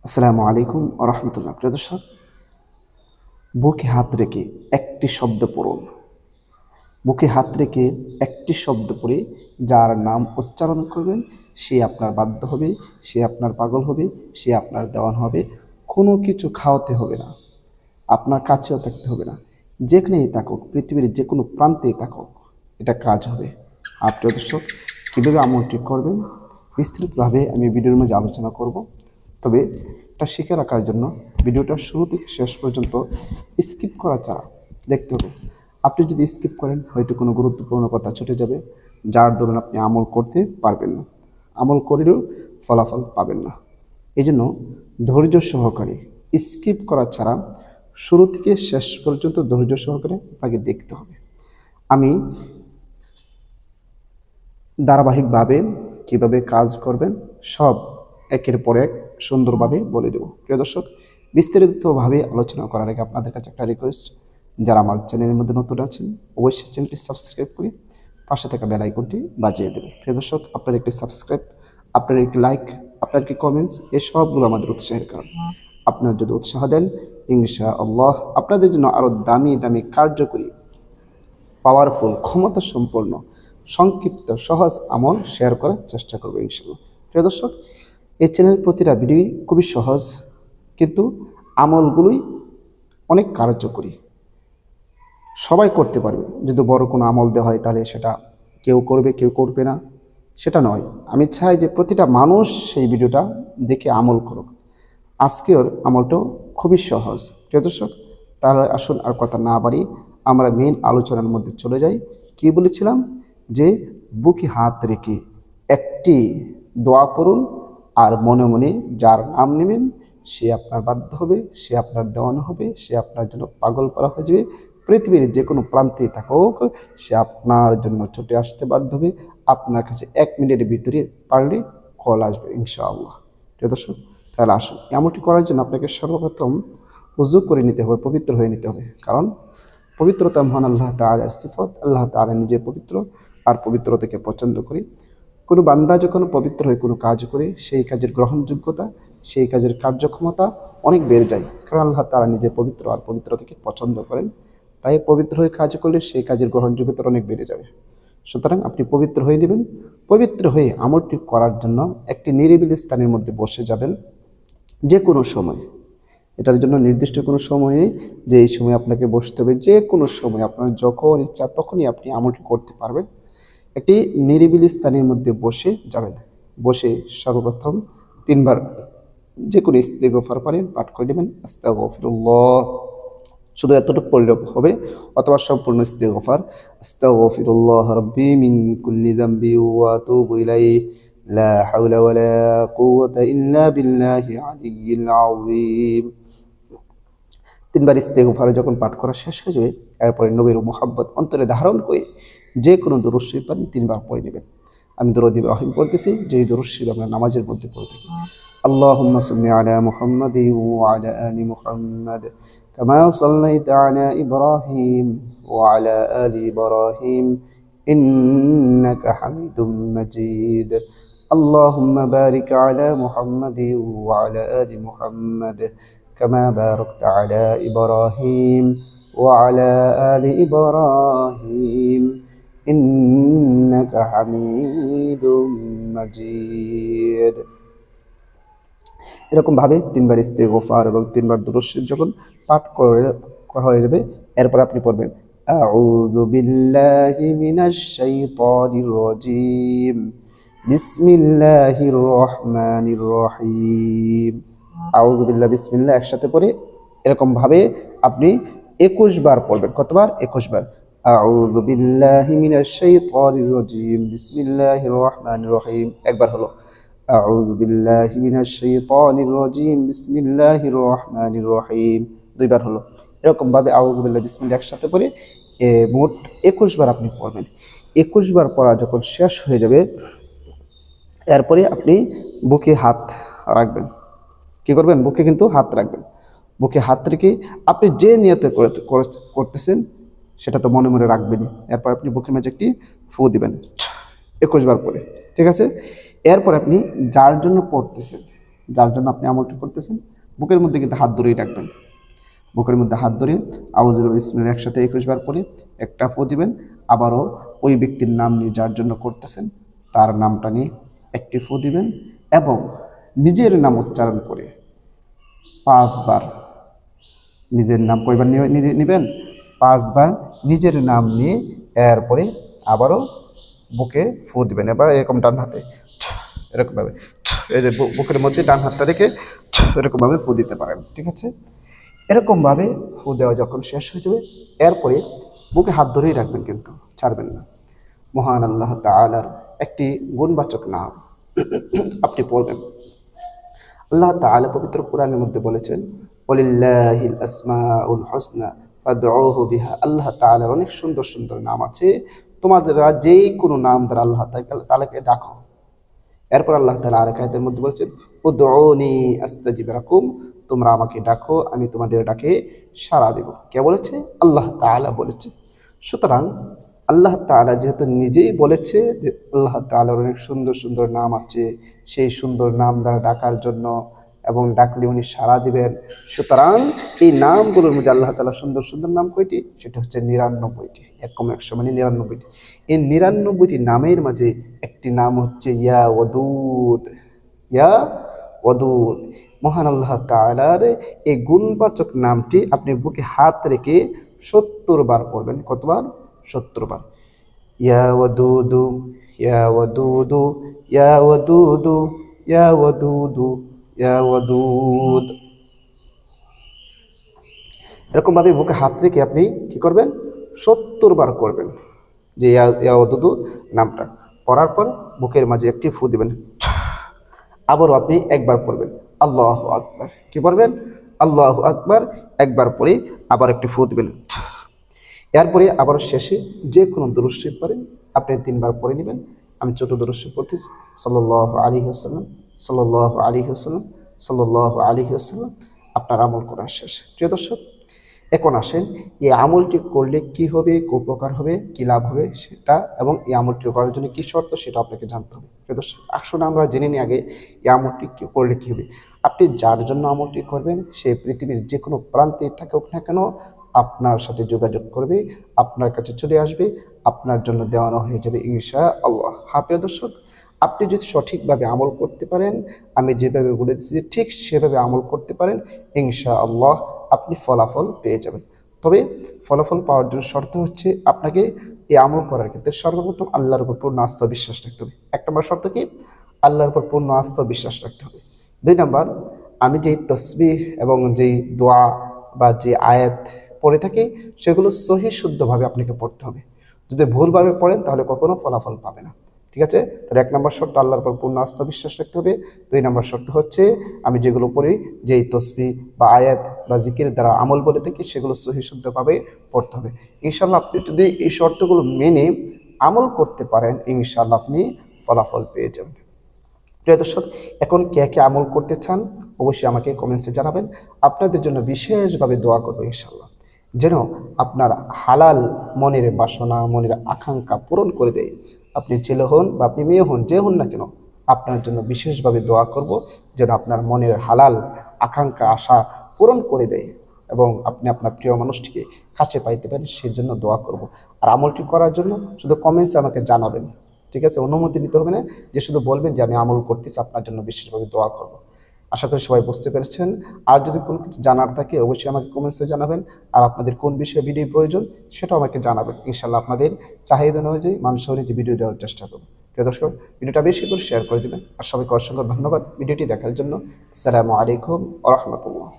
আসসালামু আলাইকুম ওয়া রাহমাতুল্লাহ। প্রিয় দর্শক, বুকে হাত রেখে একটি শব্দ পড়ুন। বুকে হাত রেখে একটি শব্দ পড়ে যার নাম উচ্চারণ করবেন সে আপনার বাধ্য হবে, সে আপনার পাগল হবে, সে আপনার দেওয়ান হবে। কোনো কিছু খাওয়াতে হবে না, আপনার কাছেও থাকতে হবে না। যেখানেই থাকুক, পৃথিবীর যে কোনো প্রান্তেই থাকুক, এটা কাজ হবে। আর প্রিয় দর্শক, কীভাবে আমলটি করবেন বিস্তৃতভাবে আমি ভিডিওর মাঝে আলোচনা করব। তবে এটা শিখে রাখার জন্য ভিডিওটা শুরু থেকে শেষ পর্যন্ত স্কিপ করা ছাড়া দেখতে হবে। আপনি যদি স্কিপ করেন হয়তো কোনো গুরুত্বপূর্ণ কথা ছুটে যাবে, যার দরুন আপনি আমল করতে পারবেন না, আমল করলেও ফলাফল পাবেন না। এই জন্য ধৈর্য সহকারে স্কিপ করা ছাড়া শুরু থেকে শেষ পর্যন্ত ধৈর্য সহকারে আপনাকে দেখতে হবে। আমি ধারাবাহিকভাবে কিভাবে কাজ করবেন সব একের পর এক সুন্দরভাবে বলে দেব। প্রিয় দর্শক, বিস্তারিতভাবে আলোচনা করার আগে আপনাদের কাছে একটা রিকোয়েস্ট, যারা আমার চ্যানেলের মধ্যে নতুন আছেন অবশ্যই চ্যানেলটি সাবস্ক্রাইব করে পাশে থাকা বেল আইকনটি বাজিয়ে দেবেন। প্রিয় দর্শক, আপনার একটি সাবস্ক্রাইব, আপনার একটি লাইক, আপনার একটি কমেন্টস, এই সবগুলো আমাদের উৎসাহের কারণ। আপনারা যদি উৎসাহ দেন ইনশাআল্লাহ আপনাদের জন্য আরও দামি দামি কার্যকরী, পাওয়ারফুল, ক্ষমতা সম্পন্ন, সংক্ষিপ্ত, সহজ আমল শেয়ার করার চেষ্টা করবো ইনশাআল্লাহ। প্রিয় দর্শক, এই চ্যানেলের প্রতিটা ভিডিও খুবই সহজ, কিন্তু আমলগুলোই অনেক কার্যকরী, সবাই করতে পারবে। যদি বড় কোনো আমল দেওয়া হয় তাহলে সেটা কেউ করবে কেউ করবে না, সেটা নয়। আমি চাই যে প্রতিটা মানুষ সেই ভিডিওটা দেখে আমল করুক। আজকের আমলটাও খুবই সহজ। প্রিয় দর্শক, তাহলে আসুন আর কথা না বাড়ি আমরা মেন আলোচনার মধ্যে চলে যাই। কি বলেছিলাম যে বুকে হাত রেখে একটি দোয়া করুন, আর মনে মনে যার নাম নেবেন সে আপনার বাধ্য হবে, সে আপনার দেওয়ানো হবে, সে আপনার জন্য পাগল করা হয়ে যাবে। পৃথিবীর যে কোনো প্রান্তেই থাকুক সে আপনার জন্য ছুটে আসতে বাধ্য হবে। আপনার কাছে 1 মিনিটের ভিতরে পারলে কল আসবে ইনশাআল্লাহ। প্রিয় দর্শক, তাহলে আসুন, এমনটি করার জন্য আপনাকে সর্বপ্রথম উযু করে নিতে হবে, পবিত্র হয়ে নিতে হবে। কারণ পবিত্রতা মহান আল্লাহ তাআলার সিফত। আল্লাহ তাআলা নিজে পবিত্র, আর পবিত্রতাকে পছন্দ করি। কোনো বান্দা যখন পবিত্র হয়ে কোনো কাজ করে সেই কাজের গ্রহণযোগ্যতা, সেই কাজের কার্যক্ষমতা অনেক বেড়ে যায়। কারণ আল্লাহ তাআলা নিজে পবিত্র, আর পবিত্রতাকে পছন্দ করেন। তাই পবিত্র হয়ে কাজ করলে সেই কাজের গ্রহণযোগ্যতা অনেক বেড়ে যাবে। সুতরাং আপনি পবিত্র হয়ে নেবেন। পবিত্র হয়ে আমলটি করার জন্য একটি নিরিবিলি স্থানের মধ্যে বসে যাবেন যে কোনো সময়। এটার জন্য নির্দিষ্ট কোনো সময় নেই যে এই সময় আপনাকে বসতে হবে। যে কোনো সময় আপনার যখন ইচ্ছা তখনই আপনি আমলটি করতে পারবেন। একটি নিরিবিলি স্থানের মধ্যে বসে যাবেন। বসে সর্বপ্রথম 3 বার যে কোনো ইস্তিগফার পারেন পাঠ করে নেবেন। আস্তাগফিরুল্লাহ, শুধু এতটুকু পড়লেও হবে, অথবা সম্পূর্ণ ইস্তিগফার। আস্তাগফিরুল্লাহ রাব্বি মিন কুল্লি যামবি ওয়া আতুবু ইলাইহি লা হাওলা ওয়ালা কুওয়াতা ইল্লা বিল্লাহি আলিয়্যিল আযীম। 3 বার ইস্তিগফার যখন পাঠ করা শেষ হয়ে যাবে, এরপরে নবীর মুহাব্বত অন্তরে ধারণ করে যে কোনো দুরূদ শরীফ পারেন 3 বার পড়ে নেবেন। আমি দরুদ ইব্রাহিম পড়তেছি, যে দরুদ শরীফ আমরা নামাজের মধ্যে পড়ে থাকি। আল্লাহুম্মা সাল্লি আলা মুহাম্মাদিন ওয়া আলা আলি মুহাম্মাদ কামা সাল্লাইতা আলা ইব্রাহিম ওয়া আলা আলি ইব্রাহিম ইন্নাকা হামিদুম মাজিদ। আল্লাহুম্মা বারিক আলা মুহাম্মাদিন ওয়া আলা আলি মুহাম্মাদ কামা বারাকতা আলা ইব্রাহিম ওয়া আলা আলি ইব্রাহিম ইন্নাকা হামিদুম মাজিদ। এরকম ভাবে 3 বার ইস্তিগফার এবং 3 বার দুরূদ শরীফ যখন পাঠ করা হয়ে যাবে, এরপর আপনি পড়বেন আউযু বিল্লাহি মিনাশ শাইতানির রাজীম বিসমিল্লাহির রহমানির রহিম। আউযু বিল্লাহ, বিসমিল্লাহ একসাথে পড়ে এরকম ভাবে আপনি 21 বার পড়বেন। কতবার? 21 বার। আউযু বিল্লাহি মিনাশ শাইতানির রাজীম বিসমিল্লাহির রহমানির রহিম একবার হলো। আউযু বিল্লাহি মিনাশ শাইতানির রাজীম বিসমিল্লাহির রহমানির রহিম 2 বার হলো। এরকম ভাবে আউযু বিল্লাহ বিসমিল্লাহ একসাথে পড়ে মোট 21 বার আপনি পড়বেন। 21 বার পড়া যখন শেষ হয়ে যাবে, এরপরে আপনি বুকে হাত রাখবেন। কি করবেন? বুকে কিন্তু হাত রাখবেন। বুকে হাত রেখে আপনি যে নিয়তে করতেছেন সেটা তো মনে মনে রাখবেনই। এরপর আপনি বুকের মাঝে একটি ফু দিবেন 21 বার পরে, ঠিক আছে? এরপর আপনি যার জন্য পড়তেছেন যার জন্য আপনি আমলটি করতেছেন, বুকের মধ্যে কিন্তু হাত ধরেই রাখবেন। বুকের মধ্যে হাত ধরে আউযু বিসমিল্লাহ একসাথে 21 বার পরে একটা ফু দিবেন। আবারও ওই ব্যক্তির নাম নিয়ে, যার জন্য করতেছেন তার নামটা নিয়ে একটি ফু দিবেন এবং নিজের নাম উচ্চারণ করে 5 বার, নিজের নাম কয়বার নেবেন? 5 বার নিজের নাম নিয়ে এরপরে আবারও বুকে ফু দিবেন। এবার এরকম ডান হাতে এরকমভাবে, এই যে বুকের মধ্যে ডান হাতটা রেখে এরকমভাবে ফু দিতে পারেন, ঠিক আছে? এরকমভাবে ফু দেওয়া যখন শেষ হয়ে যাবে, এরপরে বুকে হাত ধরেই রাখবেন, কিন্তু ছাড়বেন না। মহান আল্লাহ তাআলার একটি গুণবাচক নাম আপনি পড়বেন। আল্লাহ তাআলা পবিত্র কোরআনের মধ্যে বলেছেন, ওয়ালিল্লাহিল আসমাউল হুসনা ফাদউহু বিহা। আল্লাহ তাআলার অনেক সুন্দর সুন্দর নাম আছে, তোমাদের যেই কোনো নাম দ্বারা আল্লাহ তাআলাকে ডাকো। এরপর আল্লাহ তাআলা আরেক আয়াতের মধ্যে বলেছেন, উদউনি আস্তাজিব লাকুম, তোমরা আমাকে ডাকো, আমি তোমাদের ডাকে সাড়া দেব। কে বলেছে? আল্লাহ তাআলা বলেছে। সুতরাং আল্লাহ তাআলা যেহেতু নিজেই বলেছে যে আল্লাহ তাআলার অনেক সুন্দর সুন্দর নাম আছে, সেই সুন্দর নাম দ্বারা ডাকার জন্য এবং ডাকলে উনি সাড়া দিবেন। সুতরাং এই নামগুলোর মধ্যে আল্লাহ তাআলা সুন্দর সুন্দর নাম কয়টি? সেটা হচ্ছে 99টি, 1,100 মানে 99টি। এই 99টি নামের মাঝে একটি নাম হচ্ছে ইয়া ওয়াদুদ। ইয়া ওয়াদুদ, মহান আল্লাহ তাআলার এই গুণবাচক নামটি আপনি বুকে হাত রেখে 70 বার পড়বেন। কতবার? 70 বার। ইয়া ওয়াদুদু, ইয়া ওয়াদুদু, ইয়া ওয়াদুদু, ইয়া ওয়াদুদু, ইয়া ওয়াদুদ। এরকমভাবে বুকে হাত রেখে আপনি কি করবেন? 70 বার করবেন যে ইয়া ওয়াদুদু নামটা। পড়ার পর বুকের মাঝে একটি ফু দিবেন। আবারও আপনি একবার পড়বেন আল্লাহু আকবার। কি পড়বেন? আল্লাহু আকবার। একবার পরে আবার একটি ফু দিবেন। এরপরে আবার শেষে যে কোনো দুরূদ শরীফ পড়েন, আপনি 3 বার পড়ে নেবেন। আমি ছোট দুরূদ শরীফ পড়তেছি, সাল্লাল্লাহু আলাইহি ওয়াসাল্লাম, সাল্লাল্লাহু আলাইহি ওয়াসাল্লাম, সাল্লাল্লাহু আলাইহি ওয়াসাল্লাম। আপনার আমল করা শেষ। প্রিয় দর্শক, এখন আসেন এই আমলটি করলে কি হবে, কোন উপকার হবে, কি লাভ হবে সেটা, এবং এই আমলটি করার জন্য কি শর্ত সেটা আপনাকে জানতে হবে। প্রিয় দর্শক, আসলে আমরা জেনে নিই আগে এই আমলটি করলে কি হবে। আপনি যার জন্য আমলটি করবেন সে পৃথিবীর যে কোনো প্রান্তে থাকুক না কেন, আপনার সাথে যোগাযোগ করবে, আপনার কাছে চলে আসবে, আপনার জন্য দেওয়ানো হয়ে যাবে ইনশাআল্লাহ। হ্যাঁ প্রিয় দর্শক, আপনি যদি সঠিকভাবে আমল করতে পারেন, আমি যেভাবে বলে দিচ্ছি ঠিক সেভাবে আমল করতে পারেন, ইনশাআল্লাহ আপনি ফলাফল পেয়ে যাবেন। তবে ফলাফল পাওয়ার জন্য শর্ত হচ্ছে আপনাকে এই আমল করার ক্ষেত্রে সর্বপ্রথম আল্লাহর উপর পূর্ণ আস্থা বিশ্বাস রাখতে হবে। 1 নম্বর শর্ত কি? আল্লাহর উপর পূর্ণ আস্থা বিশ্বাস রাখতে হবে। 2 নম্বর, আমি যেই তসবিহ এবং যেই দোয়া বা যে আয়াত পড়ে থাকি সেগুলো সহি শুদ্ধভাবে আপনাকে পড়তে হবে। যদি ভুলভাবে পড়েন তাহলে কখনো ফলাফল পাবে না, ঠিক আছে? তাহলে 1 নম্বর শর্ত আল্লাহর উপর পূর্ণ আস্থা বিশ্বাস রাখতে হবে। 2 নম্বর শর্ত হচ্ছে আমি যেগুলো পড়ি, যেই তসবিহ বা আয়াত বা জিকির দ্বারা আমল বলে থাকি সেগুলো সহি শুদ্ধভাবে পড়তে হবে। ইনশাআল্লাহ আপনি যদি এই শর্তগুলো মেনে আমল করতে পারেন, ইনশাআল্লাহ আপনি ফলাফল পেয়ে যাবেন। প্রিয় দর্শক, এখন কে কে আমল করতে চান অবশ্যই আমাকে কমেন্টসে জানাবেন। আপনাদের জন্য বিশেষভাবে দোয়া করবো ইনশাআল্লাহ, যেন আপনার হালাল মনের বাসনা, মনের আকাঙ্ক্ষা পূরণ করে দেয়। আপনি ছেলে হন বা আপনি মেয়ে হন, যে হন না কেন, আপনার জন্য বিশেষভাবে দোয়া করব যেন আপনার মনের হালাল আকাঙ্ক্ষা আশা পূরণ করে দেয় এবং আপনি আপনার প্রিয় মানুষটিকে কাছে পাইতে পারেন, সেজন্য দোয়া করব। আর আমলটি করার জন্য শুধু কমেন্টসে আমাকে জানাবেন, ঠিক আছে? অনুমতি নিতে হবে না, যে শুধু বলবেন যে আমি আমল করতেছি, আপনার জন্য বিশেষভাবে দোয়া করব। আশা করি সবাই বুঝতে পেরেছেন। আর যদি কোনো কিছু জানার থাকে অবশ্যই আমাকে কমেন্টসে জানাবেন। আর আপনাদের কোন বিষয়ে ভিডিও প্রয়োজন সেটাও আমাকে জানাবেন। ইনশাআল্লাহ আপনাদের চাহিদা অনুযায়ী মানুষের ভিডিও দেওয়ার চেষ্টা করব। প্রিয় দর্শক, ভিডিওটা বেশি করে শেয়ার করে দেবেন। আর সবাইকে অসংখ্য ধন্যবাদ ভিডিওটি দেখার জন্য। আসসালামু আলাইকুম ওয়া রাহমাতুল্লাহ।